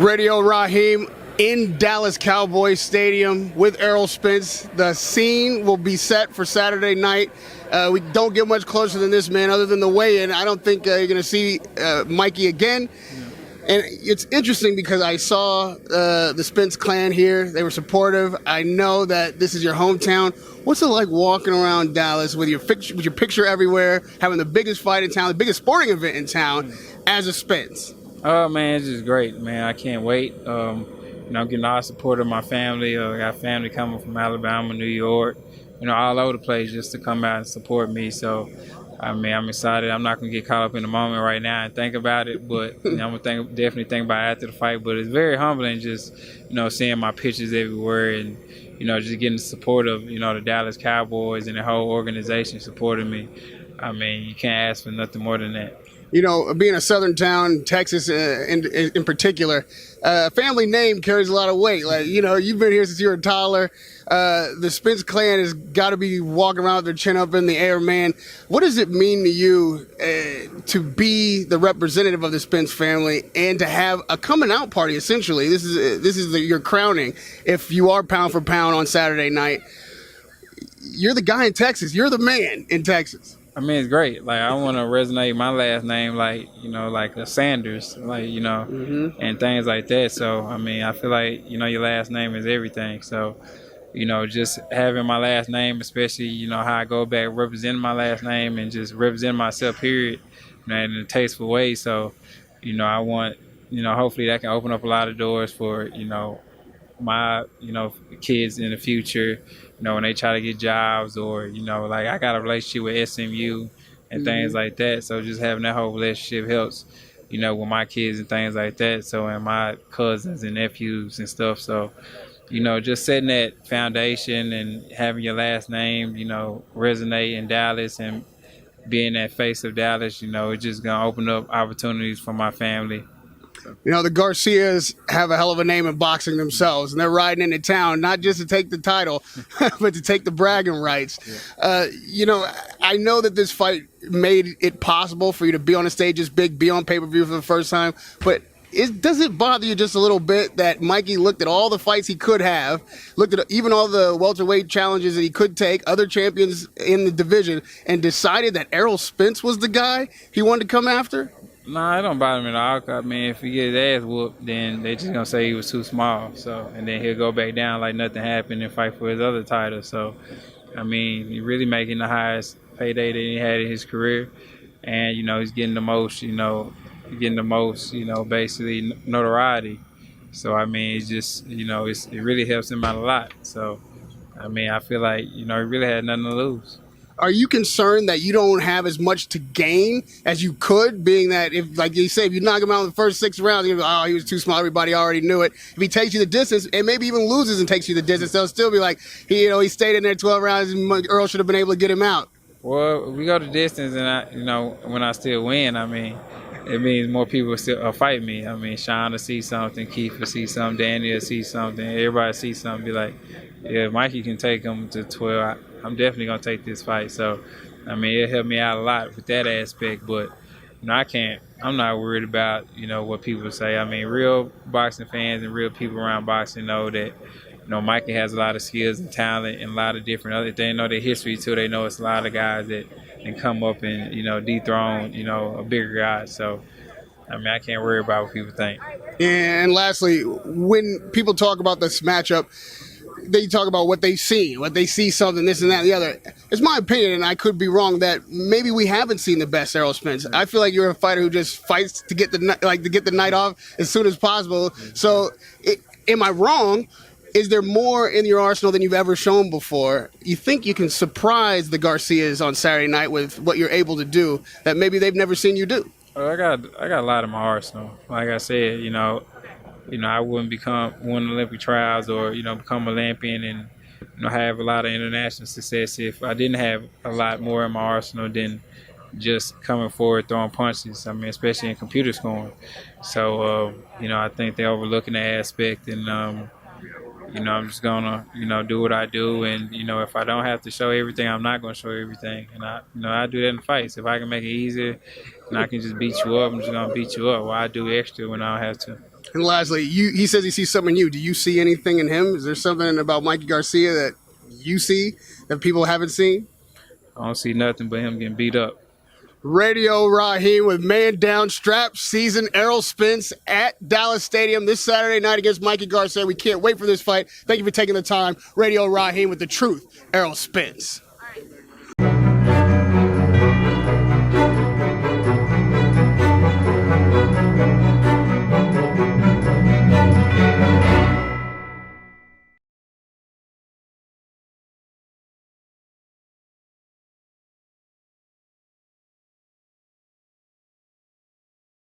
Radio Rahim in Dallas Cowboys Stadium with ERROL Spence. The scene will be set for Saturday night. We don't get much closer than this, man, other than the weigh-in. I don't think you're going to see Mikey again. And it's interesting because I saw the Spence clan here. They were supportive. I know that this is your hometown. What's it like walking around Dallas with your picture everywhere, having the biggest fight in town, the biggest sporting event in town, as a Spence? Oh, man, it's just great, man. I can't wait. I'm getting all the support of my family. I got family coming from Alabama, New York, all over the place just to come out and support me. So, I'm excited. I'm not going to get caught up in the moment right now and think about it, but I'm going to definitely think about it after the fight. But it's very humbling just, seeing my pictures everywhere and, just getting the support of, the Dallas Cowboys and the whole organization supporting me. You can't ask for nothing more than that. Being a southern town, Texas in particular, family name carries a lot of weight. Like, you've been here since you were a toddler. The Spence clan has got to be walking around with their chin up in the air, man. What does it mean to you to be the representative of the Spence family and to have a coming out party, essentially? This is your crowning. If you are pound for pound on Saturday night, you're the guy in Texas. You're the man in Texas. It's great. Like, I want to resonate my last name, like a Sanders, and things like that. So, I feel like, your last name is everything. So, just having my last name, especially, how I go back representing my last name and just representing myself, period, in a tasteful way. So, I want, hopefully that can open up a lot of doors for, my, kids in the future, when they try to get jobs or, like I got a relationship with SMU and things like that. So just having that whole relationship helps, with my kids and things like that. So, and my cousins and nephews and stuff. So, just setting that foundation and having your last name, resonate in Dallas and being that face of Dallas, it's just going to open up opportunities for my family. The Garcias have a hell of a name in boxing themselves, and they're riding into town not just to take the title, but to take the bragging rights. Yeah. I know that this fight made it possible for you to be on a stage this big, be on pay-per-view for the first time, but does it bother you just a little bit that Mikey looked at all the fights he could have, looked at even all the welterweight challenges that he could take, other champions in the division, and decided that ERROL Spence was the guy he wanted to come after? No, it don't bother me at all. If he get his ass whooped, then they just gonna say he was too small. So, and then he'll go back down like nothing happened and fight for his other title. So, he's really making the highest payday that he had in his career, and he's getting the most, basically notoriety. So, it's just, it really helps him out a lot. So, I feel like, he really had nothing to lose. Are you concerned that you don't have as much to gain as you could, being that if, like you say, if you knock him out in the first 6 rounds, you're like, oh, he was too small, everybody already knew it. If he takes you the distance and maybe even loses and takes you the distance, they'll still be like, he stayed in there 12 rounds and ERROL should have been able to get him out. Well, we go the distance and when I still win, it means more people still fight me. Sean will see something, Keith will see something, Danny will see something, everybody see something, be like, yeah, Mikey can take him to 12. I'm definitely going to take this fight. So, it helped me out a lot with that aspect. But, I'm not worried about, what people say. Real boxing fans and real people around boxing know that, Mikey has a lot of skills and talent and a lot of different other, they know their history too. They know it's a lot of guys that can come up and, dethrone, a bigger guy. So, I can't worry about what people think. And lastly, when people talk about this matchup, they talk about what they see something, this and that and the other. It's my opinion, and I could be wrong, that maybe we haven't seen the best ERROL Spence. I feel like you're a fighter who just fights to get the night off as soon as possible. So, am I wrong? Is there more in your arsenal than you've ever shown before? You think you can surprise the Garcias on Saturday night with what you're able to do that maybe they've never seen you do? I got a lot in my arsenal. Like I said, I wouldn't win Olympic trials or, become Olympian and, have a lot of international success if I didn't have a lot more in my arsenal than just coming forward, throwing punches. Especially in computer scoring. So, I think they're overlooking that aspect and, I'm just gonna, do what I do. And, if I don't have to show everything, I'm not going to show everything. And I do that in fights. If I can make it easier and I can just beat you up, I'm just going to beat you up. Why I do extra when I don't have to. And lastly, he says he sees something in you. Do you see anything in him? Is there something about Mikey Garcia that you see that people haven't seen? I don't see nothing but him getting beat up. Radio Rahim with Man Down Strap season ERROL Spence at Dallas Stadium this Saturday night against Mikey Garcia. We can't wait for this fight. Thank you for taking the time. Radio Rahim with the truth, ERROL Spence.